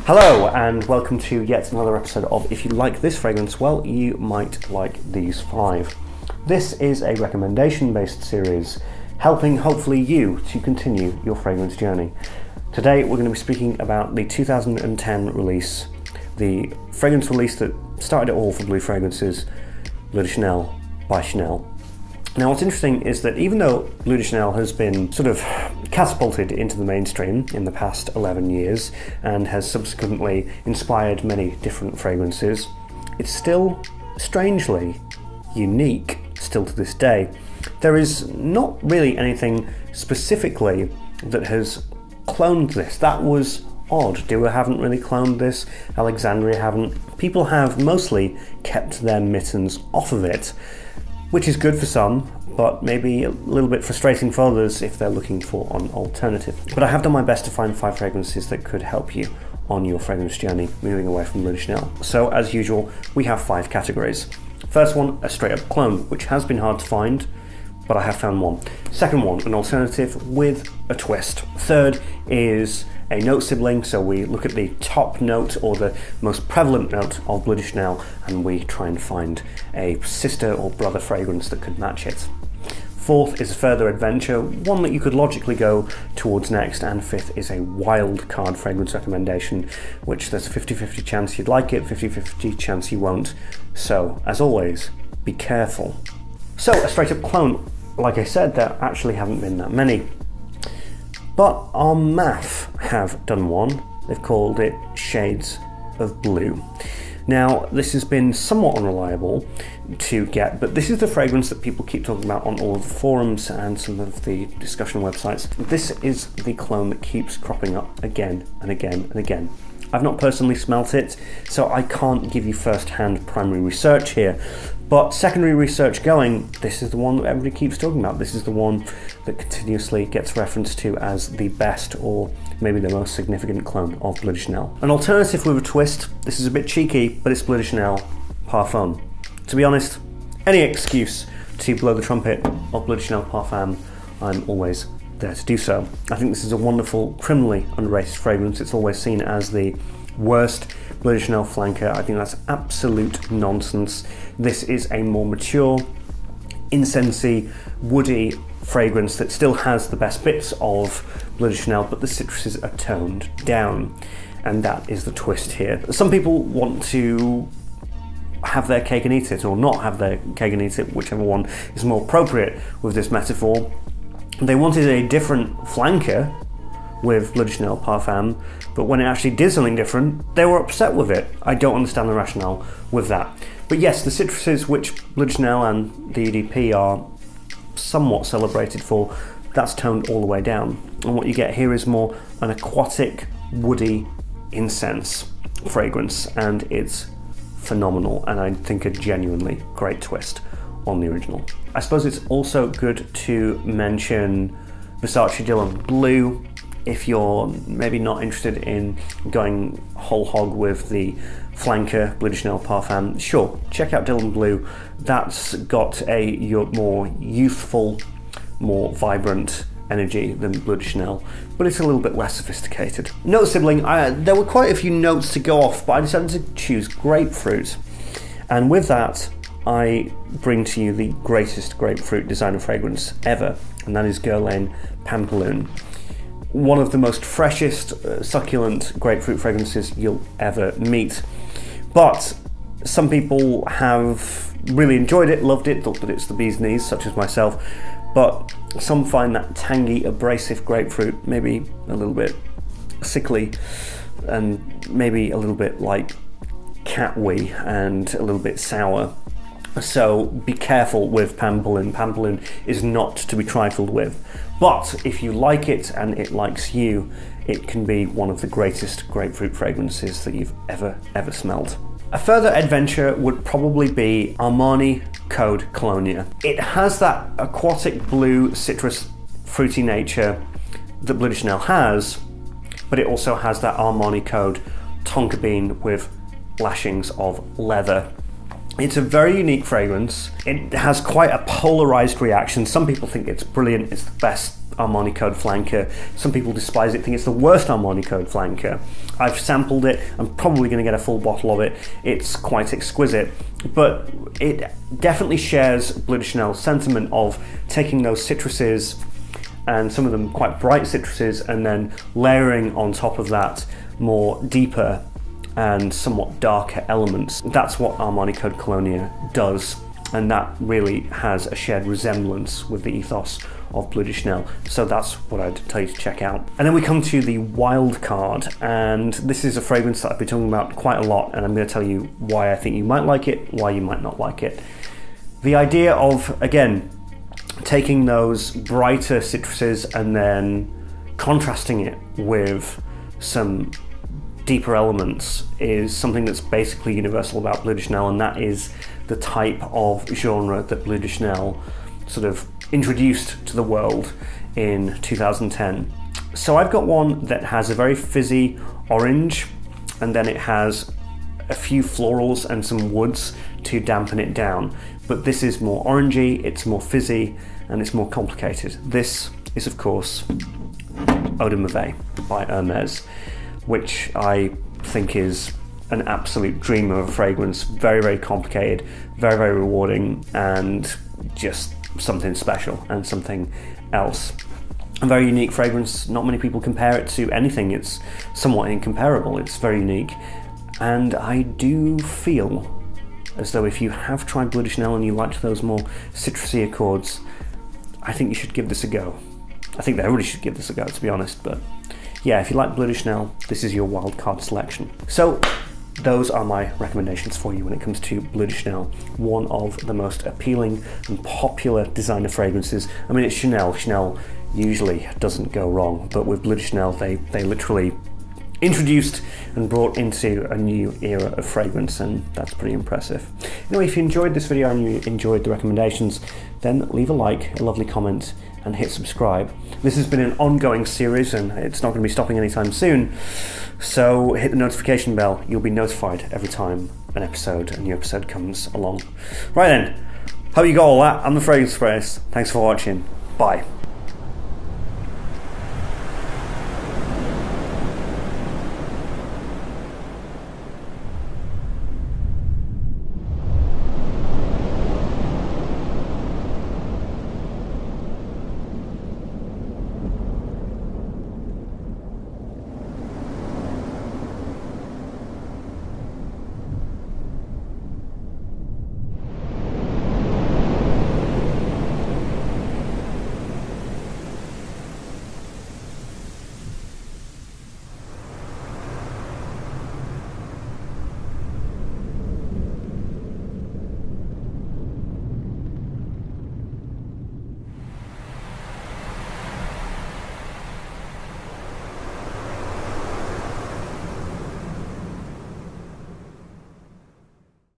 Hello and welcome to yet another episode of If You Like This Fragrance, well, you might like these 5. This is a recommendation-based series helping hopefully you to continue your fragrance journey. Today we're going to be speaking about the 2010 release, the fragrance release that started it all for blue fragrances, Bleu de Chanel by Chanel. Now what's interesting is that even though Bleu de Chanel has been sort of catapulted into the mainstream in the past 11 years and has subsequently inspired many different fragrances, it's still strangely unique still to this day. There is not really anything specifically that has cloned this. That was odd. Dua haven't really cloned this, Alexandria haven't. People have mostly kept their mittens off of it, which is good for some, but maybe a little bit frustrating for others if they're looking for an alternative. But I have done my best to find 5 fragrances that could help you on your fragrance journey, moving away from Bleu de Chanel. So as usual, we have 5 categories. First one, a straight up clone, which has been hard to find, but I have found one. Second one, an alternative with a twist. Third is a note sibling, so we look at the top note or the most prevalent note of Bleu de Chanel and we try and find a sister or brother fragrance that could match it. Fourth is a further adventure, one that you could logically go towards next, and fifth is a wild card fragrance recommendation, which there's a 50-50 chance you'd like it, 50-50 chance you won't. So, as always, be careful. So, a straight up clone, like I said, there actually haven't been that many. But our math have done one. They've called it Shades of Blue. Now, this has been somewhat unreliable to get, but this is the fragrance that people keep talking about on all of the forums and some of the discussion websites. This is the clone that keeps cropping up again and again and again. I've not personally smelt it, so I can't give you first-hand primary research here, but secondary research going, this is the one that everybody keeps talking about. This is the one that continuously gets referenced to as the best or maybe the most significant clone of Bleu de Chanel. An alternative with a twist, this is a bit cheeky, but it's Bleu de Chanel Parfum. To be honest, any excuse to blow the trumpet of Bleu de Chanel Parfum, I'm always there to do so. I think this is a wonderful, criminally underrated fragrance. It's always seen as the worst Bleu de Chanel flanker. I think that's absolute nonsense. This is a more mature, incensey, woody fragrance that still has the best bits of Bleu de Chanel, but the citruses are toned down, and that is the twist here. Some people want to have their cake and eat it, or not have their cake and eat it, whichever one is more appropriate with this metaphor. They wanted a different flanker with Bleu de Chanel Parfum, but when it actually did something different, they were upset with it. I don't understand the rationale with that. But yes, the citruses which Bleu de Chanel and the EDP are somewhat celebrated for, that's toned all the way down. And what you get here is more an aquatic, woody incense fragrance, and it's phenomenal, and I think a genuinely great twist on the original. I suppose it's also good to mention Versace Dylan Blue. If you're maybe not interested in going whole hog with the flanker Bleu de Chanel Parfum, sure, check out Dylan Blue. That's got a more youthful, more vibrant energy than Bleu de Chanel, but it's a little bit less sophisticated. Note sibling, there were quite a few notes to go off, but I decided to choose Grapefruit. And with that, I bring to you the greatest grapefruit designer fragrance ever, and that is Guerlain Pampelune. One of the most freshest, succulent grapefruit fragrances you'll ever meet. But some people have really enjoyed it, loved it, thought that it's the bee's knees, such as myself. But some find that tangy, abrasive grapefruit maybe a little bit sickly, and maybe a little bit like cat wee, and a little bit sour. So be careful with Pampelune. Pampelune is not to be trifled with. But if you like it and it likes you, it can be one of the greatest grapefruit fragrances that you've ever smelled. A further adventure would probably be Armani Code Colonia. It has that aquatic blue citrus fruity nature that Bleu de Chanel has, but it also has that Armani Code tonka bean with lashings of leather. It's a very unique fragrance. It has quite a polarized reaction. Some people think it's brilliant, it's the best Armani Code flanker. Some people despise it, think it's the worst Armani Code flanker. I've sampled it. I'm probably going to get a full bottle of it. It's quite exquisite, but it definitely shares Bleu de Chanel's sentiment of taking those citruses, and some of them quite bright citruses, and then layering on top of that more deeper and somewhat darker elements. That's what Armani Code Colonia does, and that really has a shared resemblance with the ethos of Bleu de Chanel. So that's what I'd tell you to check out. And then we come to the WILDCARD, and this is a fragrance that I've been talking about quite a lot, and I'm going to tell you why I think you might like it, why you might not like it. The idea of, again, taking those brighter citruses and then contrasting it with some deeper elements is something that's basically universal about Bleu de Chanel, and that is the type of genre that Bleu de Chanel sort of introduced to the world in 2010. So I've got one that has a very fizzy orange, and then it has a few florals and some woods to dampen it down. But this is more orangey, it's more fizzy, and it's more complicated. This is, of course, Eau de Mauvais by Hermes, which I think is an absolute dream of a fragrance. Very, very complicated, very, very rewarding, and just something special and something else. A very unique fragrance. Not many people compare it to anything. It's somewhat incomparable. It's very unique. And I do feel as though if you have tried Bleu de Chanel and you liked those more citrusy accords, I think you should give this a go. I think everybody should give this a go, to be honest, but yeah, if you like Bleu de Chanel, this is your wildcard selection. So those are my recommendations for you when it comes to Bleu de Chanel, one of the most appealing and popular designer fragrances. I mean, it's Chanel. Chanel usually doesn't go wrong, but with Bleu de Chanel, they literally introduced and brought into a new era of fragrance, and that's pretty impressive. Anyway, if you enjoyed this video and you enjoyed the recommendations, then leave a like, a lovely comment, and hit subscribe. This has been an ongoing series, and it's not going to be stopping anytime soon, so hit the notification bell. You'll be notified every time a new episode comes along. Right then, hope you got all that. I'm the Fragrance Express. Thanks for watching. Bye.